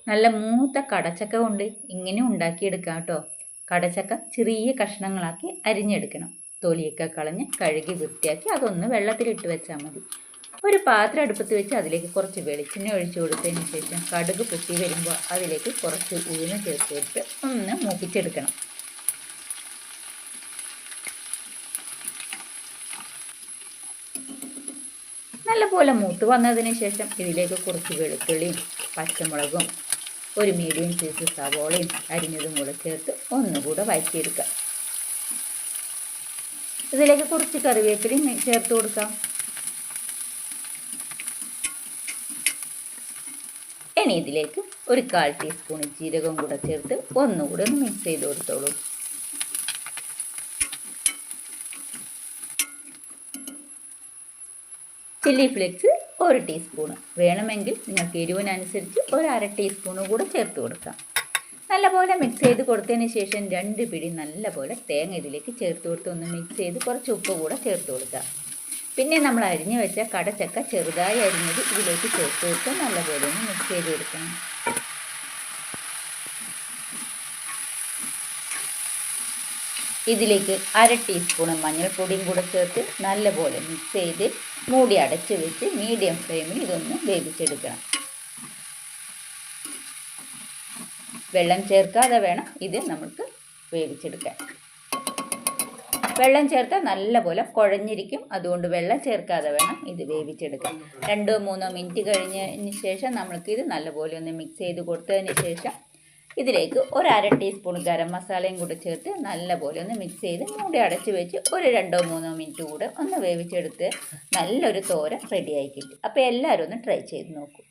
നല്ല മൂത്ത കടച്ചക്ക കൊണ്ട് ഇങ്ങനെ ഉണ്ടാക്കിയെടുക്കാം കേട്ടോ. കടച്ചക്ക ചെറിയ കഷ്ണങ്ങളാക്കി അരിഞ്ഞെടുക്കണം. തൊലിയൊക്കെ കളഞ്ഞ് കഴുകി വൃത്തിയാക്കി അതൊന്ന് വെള്ളത്തിലിട്ട് വെച്ചാൽ മതി. ഒരു പാത്രം അടുപ്പത്ത് വെച്ച് അതിലേക്ക് കുറച്ച് വെളിച്ചെണ്ണ ഒഴിച്ചു കൊടുത്തതിന് ശേഷം കടുക് പൊട്ടി വരുമ്പോൾ അതിലേക്ക് കുറച്ച് ഉഴുന്ന് ചേർത്ത് കൊടുത്ത് ഒന്ന് മൂപ്പിച്ചെടുക്കണം. നല്ലപോലെ മൂത്ത് വന്നതിന് ശേഷം ഇതിലേക്ക് കുറച്ച് വെളുത്തുള്ളിയും പച്ചമുളകും ഒരു മീഡിയം സൈസ് സവോളയും അരിഞ്ഞതും കൂടെ ചേർത്ത് ഒന്നുകൂടെ വഴറ്റിയെടുക്കുക. ഇതിലേക്ക് കുറച്ച് കറിവേപ്പിലയും ചേർത്ത് കൊടുക്കാം. ഇനി ഇതിലേക്ക് ഒരു 1/4 ടീസ്പൂൺ ജീരകം കൂടെ ചേർത്ത് ഒന്നുകൂടെ ഒന്ന് മിക്സ് ചെയ്ത് കൊടുത്തോളൂ. ചില്ലി ഫ്ലേക്സ് 1 ടീസ്പൂൺ, വേണമെങ്കിൽ നിങ്ങൾക്ക് എരിവിനനുസരിച്ച് ഒരു 1/2 ടീസ്പൂൺ കൂടെ ചേർത്ത് കൊടുക്കാം. നല്ലപോലെ മിക്സ് ചെയ്ത് കൊടുത്തതിന് ശേഷം 2 പിടി നല്ലപോലെ തേങ്ങ ഇതിലേക്ക് ചേർത്ത് കൊടുത്ത് ഒന്ന് മിക്സ് ചെയ്ത് കുറച്ച് ഉപ്പ് കൂടെ ചേർത്ത് കൊടുക്കാം. പിന്നെ നമ്മൾ അരിഞ്ഞു വെച്ച കടച്ചക്ക ചെറുതായി അരിഞ്ഞത് ഇതിലേക്ക് ചേർത്ത് കൊടുത്ത് നല്ലപോലെ ഒന്ന് മിക്സ് ചെയ്ത് കൊടുക്കണം. ഇതിലേക്ക് 1/2 ടീസ്പൂൺ മഞ്ഞൾപ്പൊടിയും കൂടെ ചേർത്ത് നല്ലപോലെ മിക്സ് ചെയ്ത് മൂടി അടച്ച് വെച്ച് മീഡിയം ഫ്ലെയിമിൽ ഇതൊന്ന് വേവിച്ചെടുക്കണം. വെള്ളം ചേർക്കാതെ വേണം ഇത് നമുക്ക് വേവിച്ചെടുക്കാൻ. വെള്ളം ചേർത്താൽ നല്ലപോലെ കുഴഞ്ഞിരിക്കും. അതുകൊണ്ട് വെള്ളം ചേർക്കാതെ വേണം ഇത് വേവിച്ചെടുക്കാൻ. 2-3 മിനിറ്റ് കഴിഞ്ഞതിന് ശേഷം നമ്മൾക്കിത് നല്ലപോലെ ഒന്ന് മിക്സ് ചെയ്ത് കൊടുത്തതിന് ശേഷം ഇതിലേക്ക് ഒരു 1/2 ടീസ്പൂൺ ഗരം മസാലയും കൂടെ ചേർത്ത് നല്ലപോലെ ഒന്ന് മിക്സ് ചെയ്ത് മൂടി അടച്ച് വെച്ച് ഒരു 2-3 മിനിറ്റ് കൂടെ ഒന്ന് വേവിച്ചെടുത്ത് നല്ലൊരു തോരൻ റെഡിയായി കിട്ടും. അപ്പോൾ എല്ലാവരും ഒന്ന് ട്രൈ ചെയ്ത് നോക്കൂ.